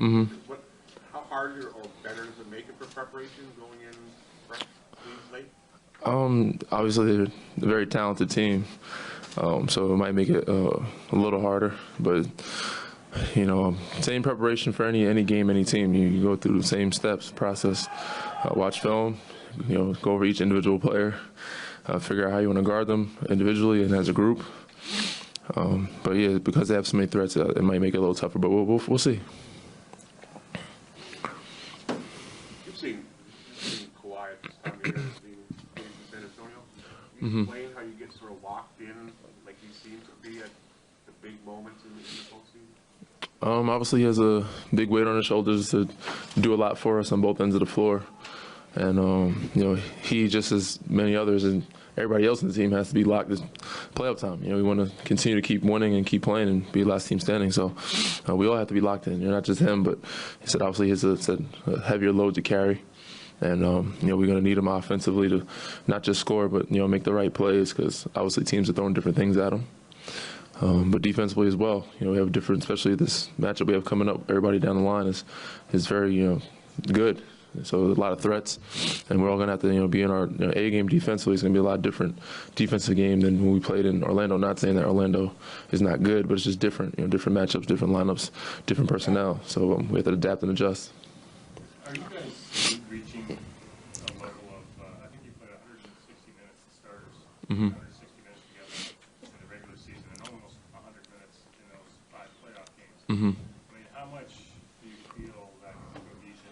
Mm-hmm. How harder or better does it make it for preparation going in fresh games late? Obviously, they're a very talented team, so it might make it a little harder. But same preparation for any game, any team. You go through the same steps, process, watch film, go over each individual player, figure out how you want to guard them individually and as a group. But yeah, because they have so many threats, it might make it a little tougher. But we'll see. You've seen Kawhi at this time of year, being in San Antonio. Can you explain how you get sort of locked in, like he seems to be at the big moments in the postseason? Obviously, he has a big weight on his shoulders to do a lot for us on both ends of the floor. And, he, just as many others and everybody else in the team, has to be locked this playoff time. We want to continue to keep winning and keep playing and be last team standing. So we all have to be locked in. Not just him, but he said obviously he has a heavier load to carry. And, we're going to need him offensively to not just score, but, make the right plays because obviously teams are throwing different things at him. But defensively as well, we have a different, especially this matchup we have coming up. Everybody down the line is very, good. So a lot of threats, and we're all going to have to, be in our A game defensively. It's going to be a lot different defensive game than when we played in Orlando. Not saying that Orlando is not good, but it's just different. Different matchups, different lineups, different personnel. So we have to adapt and adjust. Are you guys reaching a level of? I think you played 160 minutes as starters, 160 minutes together in the regular season, and almost 100 minutes in those 5 playoff games. I mean, how much do you feel that cohesion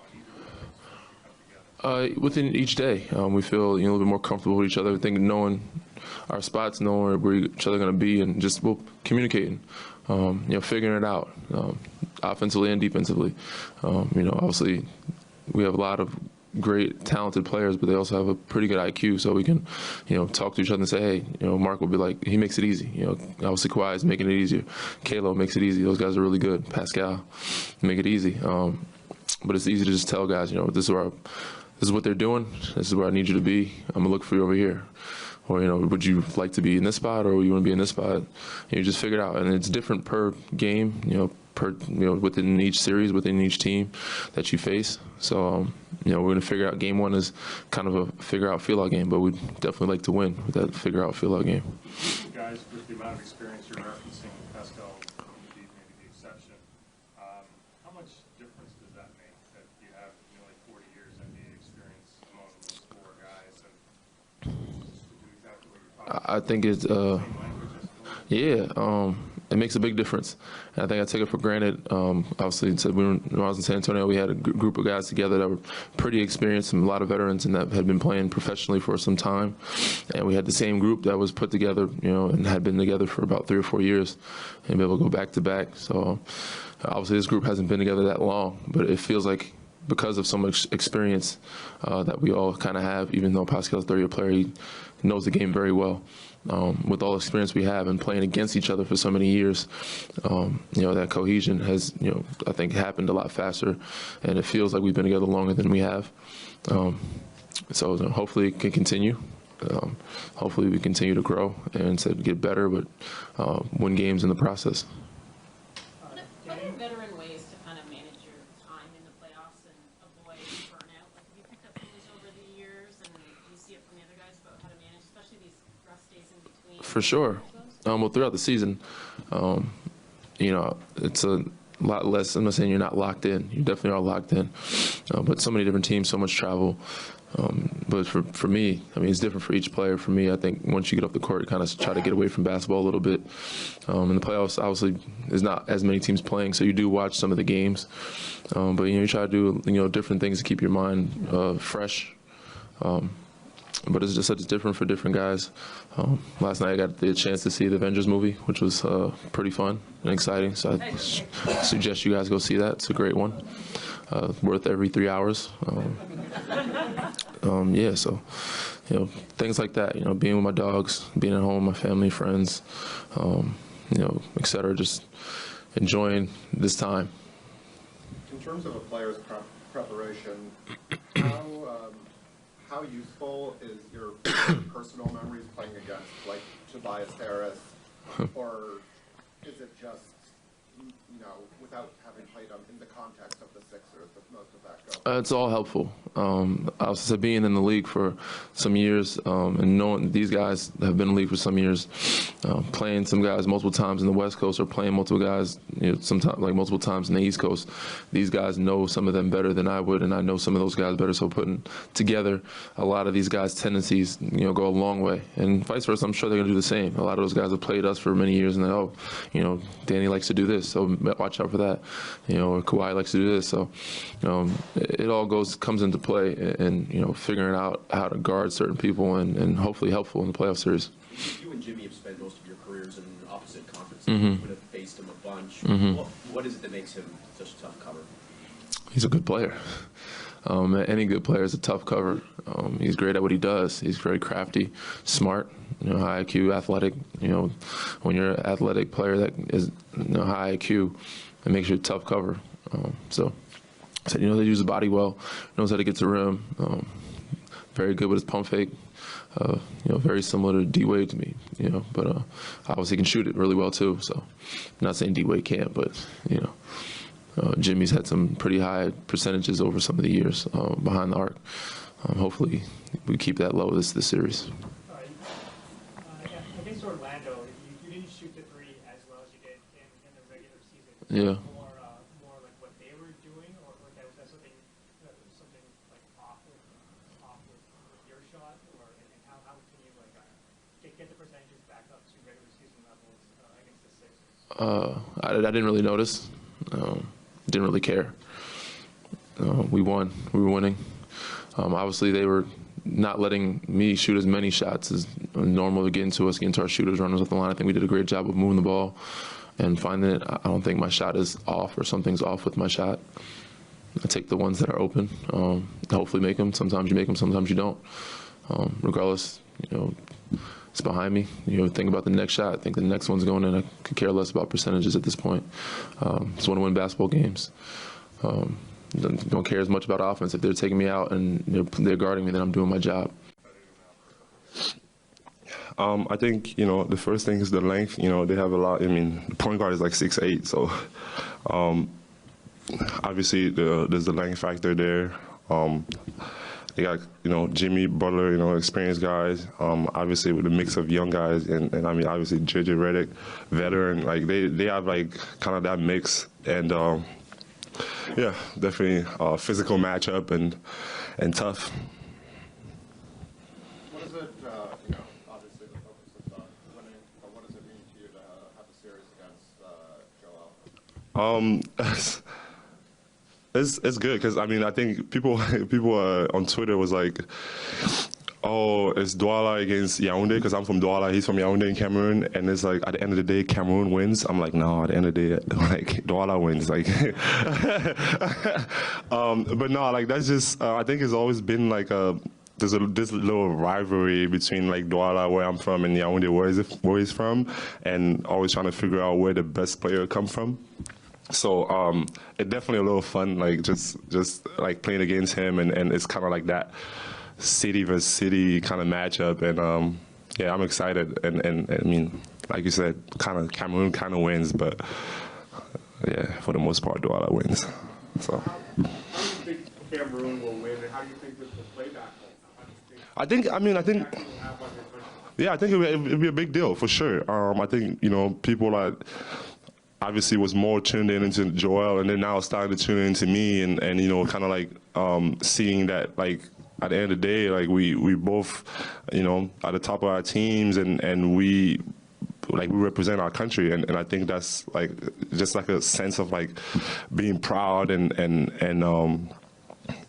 on either of those come together? Within each day, we feel a little bit more comfortable with each other. I think knowing our spots, knowing where each other going to be, and just communicating, figuring it out, offensively and defensively. Obviously, we have a lot of great, talented players, but they also have a pretty good IQ, so we can, talk to each other and say, hey, Mark will be like, he makes it easy. Obviously Kawhi is making it easier. Kalo makes it easy. Those guys are really good. Pascal, make it easy. But it's easy to just tell guys, this is what they're doing. This is where I need you to be. I'm gonna look for you over here. Or, would you like to be in this spot, or you want to be in this spot? You just figure it out, and it's different per game. Within each series, within each team that you face. So, we're going to figure out game one is kind of a figure-out, feel-out game, but we'd definitely like to win with that figure-out, feel-out game. Guys, with the amount of experience you're referencing, Pascal, maybe the exception, how much difference does that make that you have nearly 40 years NBA experience among those 4 guys, and just to do exactly what you're talking about? I think it's, it makes a big difference. And I think I take it for granted. Obviously, when I was in San Antonio, we had a group of guys together that were pretty experienced, and a lot of veterans, and that had been playing professionally for some time. And we had the same group that was put together, and had been together for about 3 or 4 years, and be able to go back to back. So obviously, this group hasn't been together that long, but it feels like because of so much experience that we all kind of have, even though Pascal's a 30-year player, he knows the game very well. With all the experience we have and playing against each other for so many years, that cohesion has, I think happened a lot faster, and it feels like we've been together longer than we have. So hopefully it can continue. Hopefully we continue to grow and to get better, but win games in the process. What are veteran ways to kind of manage your time in the playoffs and avoid burnout? Like, have you picked up things over the years, and you see it from the other guys about how to manage, especially these rest days in between? For sure. Well, throughout the season, it's a lot less. I'm not saying you're not locked in. You definitely are locked in. But so many different teams, so much travel. But for me, I mean, it's different for each player. For me, I think once you get off the court, you kind of try to get away from basketball a little bit. In the playoffs, obviously, there's not as many teams playing, so you do watch some of the games. But you try to do different things to keep your mind fresh. But it's different for different guys. Last night I got the chance to see the Avengers movie, which was pretty fun and exciting. So I suggest you guys go see that. It's a great one, worth every 3 hours. So things like that. Being with my dogs, being at home, my family, friends, etc. Just enjoying this time. In terms of a player's preparation, how useful is your personal memories playing against, like, Tobias Harris, or is it just without having played them in the context of the Sixers, does most of that go? It's all helpful. I was say being in the league for some years and knowing these guys have been in the league for some years, playing some guys multiple times in the West Coast or playing multiple guys, sometimes like multiple times in the East Coast. These guys know some of them better than I would, and I know some of those guys better. So putting together a lot of these guys' tendencies, go a long way, and vice versa. I'm sure they're gonna do the same. A lot of those guys have played us for many years, and Danny likes to do this, so watch out for that. Or Kawhi likes to do this, so it all comes into play, and figuring out how to guard certain people and hopefully helpful in the playoff series. You and Jimmy have spent most of your careers in opposite conferences. Mm-hmm. You would have faced him a bunch. Mm-hmm. What is it that makes him such a tough cover? He's a good player. Any good player is a tough cover. He's great at what he does. He's very crafty, smart, high IQ, athletic. When you're an athletic player that is high IQ, it makes you a tough cover. So they use the body well, knows how to get to the rim. Very good with his pump fake. Very similar to D-Wade to me, but obviously can shoot it really well too. So I'm not saying D-Wade can't, but Jimmy's had some pretty high percentages over some of the years behind the arc. Hopefully we keep that low this series. Against Orlando, you didn't shoot the three as well as you did in the regular season. Yeah. More like what they were doing, or that was something like off with your shot, and how can you get the percentages back up to regular season levels against the Sixers? I didn't really notice. Didn't really care. We won. We were winning. Obviously, they were not letting me shoot as many shots as normal to get into our shooters, runners up the line. I think we did a great job of moving the ball and finding it. I don't think my shot is off or something's off with my shot. I take the ones that are open, hopefully make them. Sometimes you make them, sometimes you don't. Regardless, it's behind me. Think about the next shot. I think the next one's going in. I could care less about percentages at this point. Just want to win basketball games. Don't care as much about offense. If they're taking me out and they're guarding me, then I'm doing my job. I think, the first thing is the length. They have a lot. The point guard is like 6'8", so obviously there's the length factor there. They got, Jimmy Butler, experienced guys. Obviously with a mix of young guys, and obviously JJ Redick, veteran. Like they have kind of that mix, and yeah, definitely a physical matchup and tough. What is it, obviously the focus is on winning, but what does it mean to you to have a series against Joel? It's good because I think people on Twitter was like, oh, it's Douala against Yaoundé because I'm from Douala, he's from Yaoundé in Cameroon, and it's like at the end of the day Cameroon wins. I'm like, no, at the end of the day Douala wins. But no, that's just I think it's always been there's this little rivalry between Douala, where I'm from, and Yaoundé, where he's from, and always trying to figure out where the best player comes from. So it's definitely a little fun, just playing against him, and it's kind of that city versus city kind of matchup, and yeah, I'm excited, and like you said, kind of Cameroon kind of wins, but yeah, for the most part, Douala wins. So. How do you think Cameroon will win, and how do you think this will play back home? How do you think I think. Yeah, I think it'll be a big deal for sure. I think people that obviously was more tuned in into Joel, and then now starting to tune into me, and kind of seeing that at the end of the day, we both at the top of our teams, and we represent our country, and I think that's just a sense of being proud and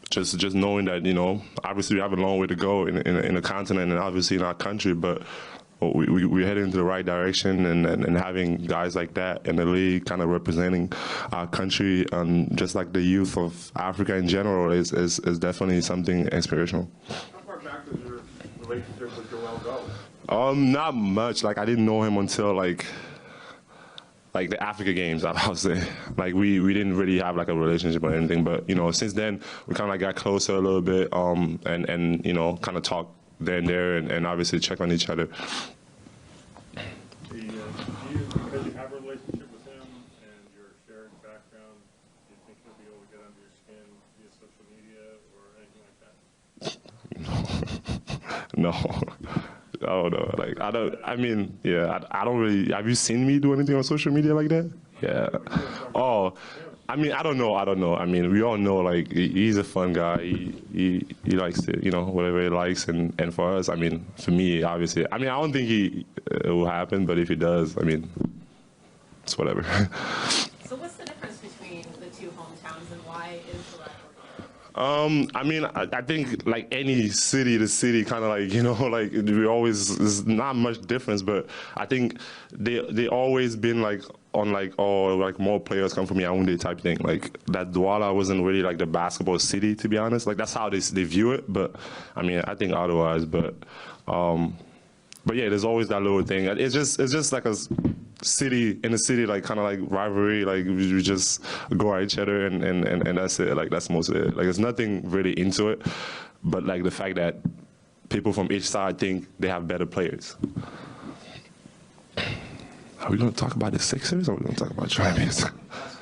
just knowing that obviously we have a long way to go in the continent and obviously in our country, but we're heading in the right direction, and having guys like that in the league kind of representing our country, just like the youth of Africa in general, is definitely something inspirational. How far back does your relationship with Joel go? Not much. I didn't know him until the Africa games, I'll say. We didn't really have a relationship or anything, but since then we kind of got closer a little bit, and kind of talk there and there, and obviously check on each other. Because you have a relationship with him and guard background, do you think he'll be able to get under your skin via social media or anything like that? No. I don't know. Like, I mean, yeah, I don't really, have you seen me do anything on social media like that? Yeah. Oh, I mean, I don't know. I mean, we all know, like, he's a fun guy. He likes to, you know, whatever he likes. And for us, I mean, for me, obviously, I mean, I don't think it will happen, but if he does, I mean, it's whatever. So what's the difference between the two hometowns and why is the rivalry? I mean, I think like any city to city, kind of like, you know, like we always, there's not much difference, but I think they always been like on like, oh, like more players come from Yaoundé type thing. Like that Douala wasn't really like the basketball city, to be honest. Like that's how they view it. But I mean, I think otherwise. But yeah, there's always that little thing. It's just like a city in a city, like kind of like rivalry. Like we just go at each other and that's it. Like that's most of it. Like there's nothing really into it, but like the fact that people from each side think they have better players. Are we going to talk about the Sixers or are we going to talk about Travis?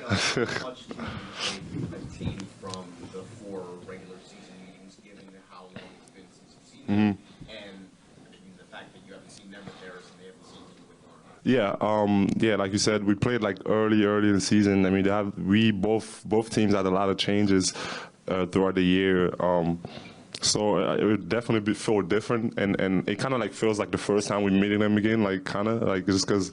Pascal, how much do you think a team from the 4 regular season meetings, given how long it's been since you've seen them, and the fact that you haven't seen them with Harris and they haven't seen you with Warren? Yeah, like you said, we played like early in the season. I mean, both teams had a lot of changes throughout the year. So it would definitely feel different, and it kind of like feels like the first time we're meeting them again, like kind of like just because.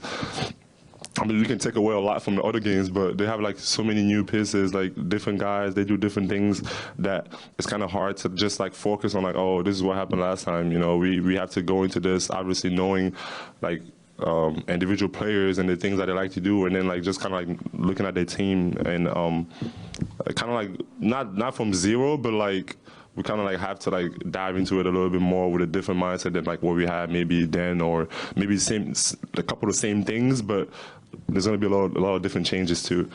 I mean, we can take away a lot from the other games, but they have like so many new pieces, like different guys. They do different things that it's kind of hard to just like focus on like, oh, this is what happened last time. You know, we have to go into this obviously knowing like individual players and the things that they like to do, and then like just kind of like looking at their team and kind of like not from zero, but like. We kind of like have to like dive into it a little bit more with a different mindset than like what we had maybe then, or maybe a couple of the same things, but there's going to be a lot of different changes too.